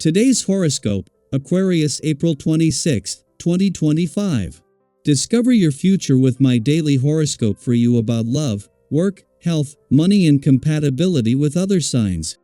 Today's horoscope, Aquarius April 26, 2025. Discover your future with my daily horoscope for you about love, work, health, money and compatibility with other signs.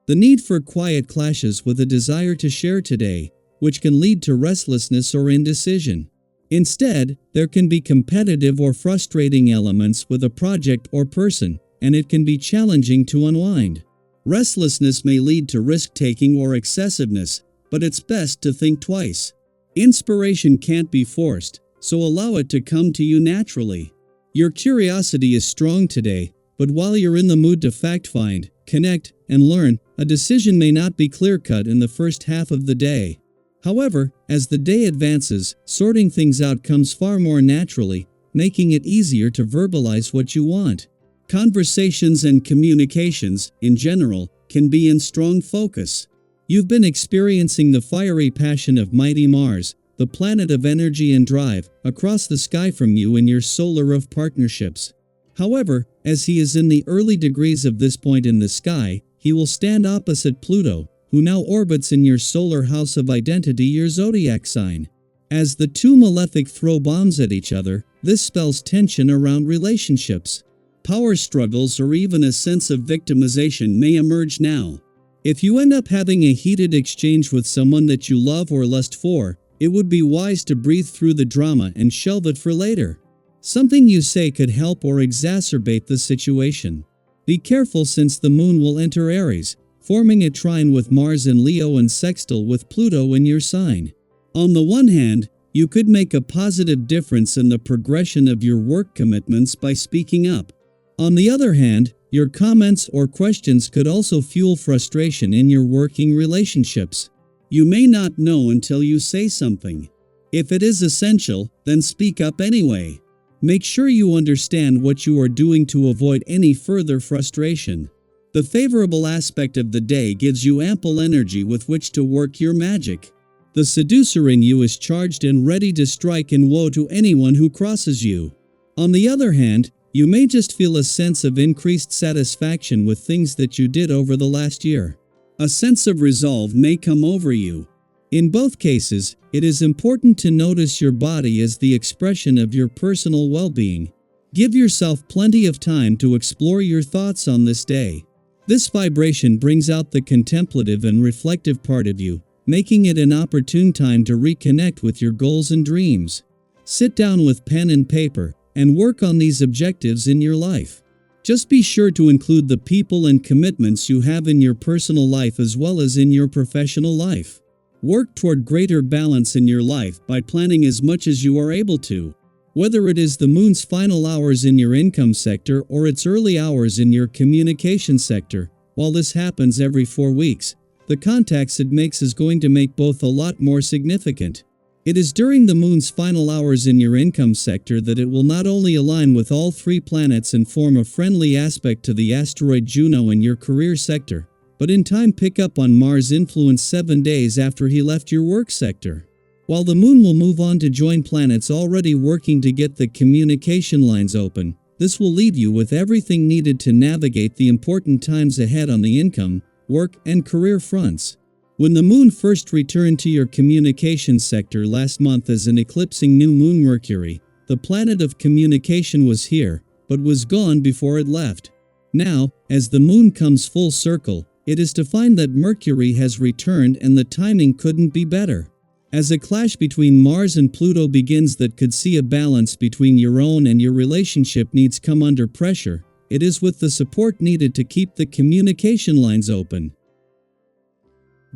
The need for quiet clashes with a desire to share today, which can lead to restlessness or indecision. Instead, there can be competitive or frustrating elements with a project or person, and it can be challenging to unwind. Restlessness may lead to risk-taking or excessiveness, but it's best to think twice. Inspiration can't be forced, so allow it to come to you naturally. Your curiosity is strong today, but while you're in the mood to fact-find, connect, and learn, a decision may not be clear-cut in the first half of the day. However, as the day advances, sorting things out comes far more naturally, making it easier to verbalize what you want. Conversations and communications, in general, can be in strong focus. You've been experiencing the fiery passion of mighty Mars, the planet of energy and drive, across the sky from you in your solar of partnerships. However, as he is in the early degrees of this point in the sky, he will stand opposite Pluto, who now orbits in your solar house of identity, your zodiac sign. As the two malefic throw bombs at each other, this spells tension around relationships. Power struggles or even a sense of victimization may emerge now. If you end up having a heated exchange with someone that you love or lust for, it would be wise to breathe through the drama and shelve it for later. Something you say could help or exacerbate the situation. Be careful since the moon will enter Aries, forming a trine with Mars in Leo and sextile with Pluto in your sign. On the one hand, you could make a positive difference in the progression of your work commitments by speaking up. On the other hand, your comments or questions could also fuel frustration in your working relationships. You may not know until you say something. If it is essential, then speak up anyway. Make sure you understand what you are doing to avoid any further frustration. The favorable aspect of the day gives you ample energy with which to work your magic. The seducer in you is charged and ready to strike and woe to anyone who crosses you. On the other hand, you may just feel a sense of increased satisfaction with things that you did over the last year. A sense of resolve may come over you. In both cases, it is important to notice your body as the expression of your personal well-being. Give yourself plenty of time to explore your thoughts on this day. This vibration brings out the contemplative and reflective part of you, making it an opportune time to reconnect with your goals and dreams. Sit down with pen and paper and work on these objectives in your life. Just be sure to include the people and commitments you have in your personal life as well as in your professional life. Work toward greater balance in your life by planning as much as you are able to. Whether it is the moon's final hours in your income sector or its early hours in your communication sector, while this happens every 4 weeks, the contacts it makes is going to make both a lot more significant. It is during the moon's final hours in your income sector that it will not only align with all 3 planets and form a friendly aspect to the asteroid Juno in your career sector, but in time pick up on Mars' influence 7 days after he left your work sector. While the moon will move on to join planets already working to get the communication lines open, this will leave you with everything needed to navigate the important times ahead on the income, work, and career fronts. When the moon first returned to your communication sector last month as an eclipsing new moon Mercury, the planet of communication was here, but was gone before it left. Now, as the moon comes full circle, it is to find that Mercury has returned and the timing couldn't be better. As a clash between Mars and Pluto begins that could see a balance between your own and your relationship needs come under pressure, it is with the support needed to keep the communication lines open.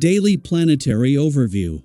Daily Planetary Overview.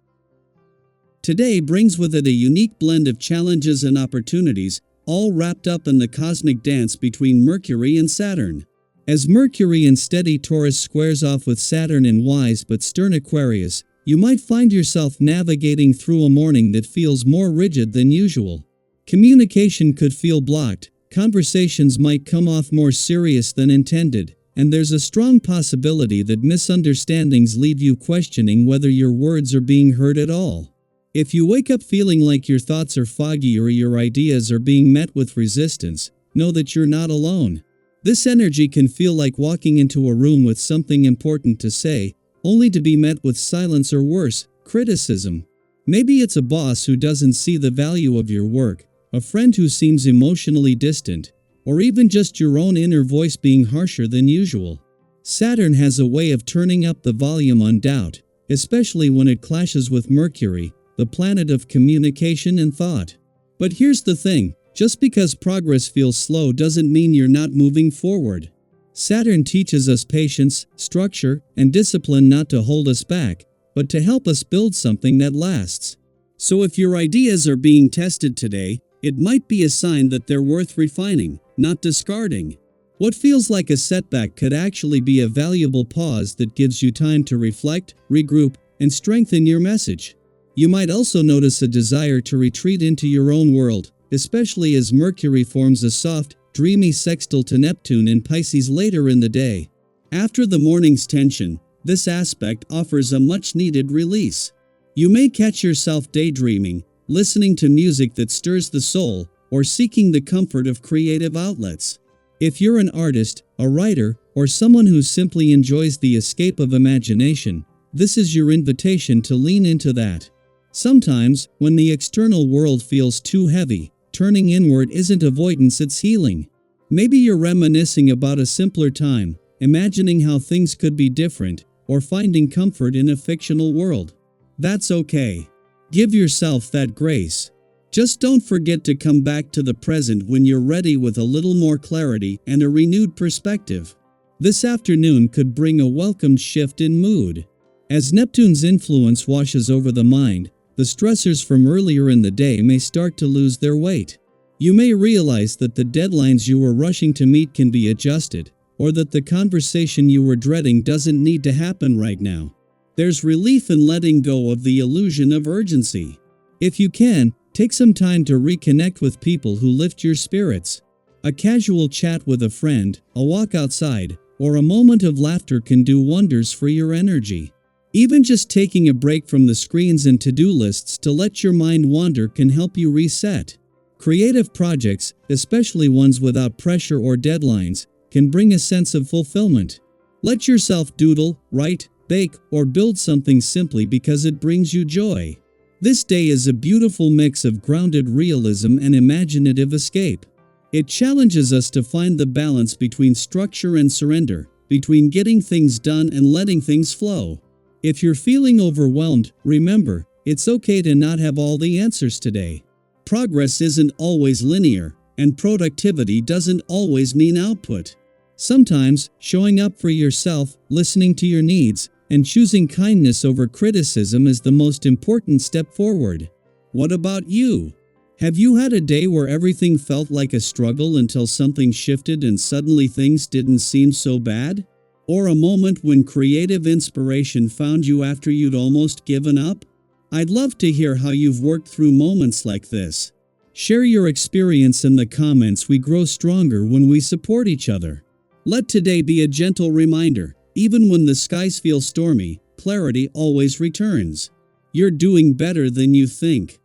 Today brings with it a unique blend of challenges and opportunities, all wrapped up in the cosmic dance between Mercury and Saturn. As Mercury in steady Taurus squares off with Saturn in wise but stern Aquarius, you might find yourself navigating through a morning that feels more rigid than usual. Communication could feel blocked, conversations might come off more serious than intended, and there's a strong possibility that misunderstandings leave you questioning whether your words are being heard at all. If you wake up feeling like your thoughts are foggy or your ideas are being met with resistance, know that you're not alone. This energy can feel like walking into a room with something important to say, only to be met with silence or worse, criticism. Maybe it's a boss who doesn't see the value of your work, a friend who seems emotionally distant, or even just your own inner voice being harsher than usual. Saturn has a way of turning up the volume on doubt, especially when it clashes with Mercury, the planet of communication and thought. But here's the thing, just because progress feels slow doesn't mean you're not moving forward. Saturn teaches us patience, structure, and discipline, not to hold us back, but to help us build something that lasts. So if your ideas are being tested today, it might be a sign that they're worth refining, not discarding. What feels like a setback could actually be a valuable pause that gives you time to reflect, regroup, and strengthen your message. You might also notice a desire to retreat into your own world, especially as Mercury forms a soft, dreamy sextile to Neptune in Pisces later in the day. After the morning's tension, this aspect offers a much-needed release. You may catch yourself daydreaming, listening to music that stirs the soul, or seeking the comfort of creative outlets. If you're an artist, a writer, or someone who simply enjoys the escape of imagination, this is your invitation to lean into that. Sometimes, when the external world feels too heavy, turning inward isn't avoidance, it's healing. Maybe you're reminiscing about a simpler time, imagining how things could be different, or finding comfort in a fictional world. That's okay. Give yourself that grace. Just don't forget to come back to the present when you're ready with a little more clarity and a renewed perspective. This afternoon could bring a welcomed shift in mood. As Neptune's influence washes over the mind, the stressors from earlier in the day may start to lose their weight. You may realize that the deadlines you were rushing to meet can be adjusted, or that the conversation you were dreading doesn't need to happen right now. There's relief in letting go of the illusion of urgency. If you can, take some time to reconnect with people who lift your spirits. A casual chat with a friend, a walk outside, or a moment of laughter can do wonders for your energy. Even just taking a break from the screens and to-do lists to let your mind wander can help you reset. Creative projects, especially ones without pressure or deadlines, can bring a sense of fulfillment. Let yourself doodle, write, bake, or build something simply because it brings you joy. This day is a beautiful mix of grounded realism and imaginative escape. It challenges us to find the balance between structure and surrender, between getting things done and letting things flow. If you're feeling overwhelmed, remember, it's okay to not have all the answers today. Progress isn't always linear, and productivity doesn't always mean output. Sometimes, showing up for yourself, listening to your needs, and choosing kindness over criticism is the most important step forward. What about you? Have you had a day where everything felt like a struggle until something shifted and suddenly things didn't seem so bad? Or a moment when creative inspiration found you after you'd almost given up? I'd love to hear how you've worked through moments like this. Share your experience in the comments. We grow stronger when we support each other. Let today be a gentle reminder, even when the skies feel stormy, clarity always returns. You're doing better than you think.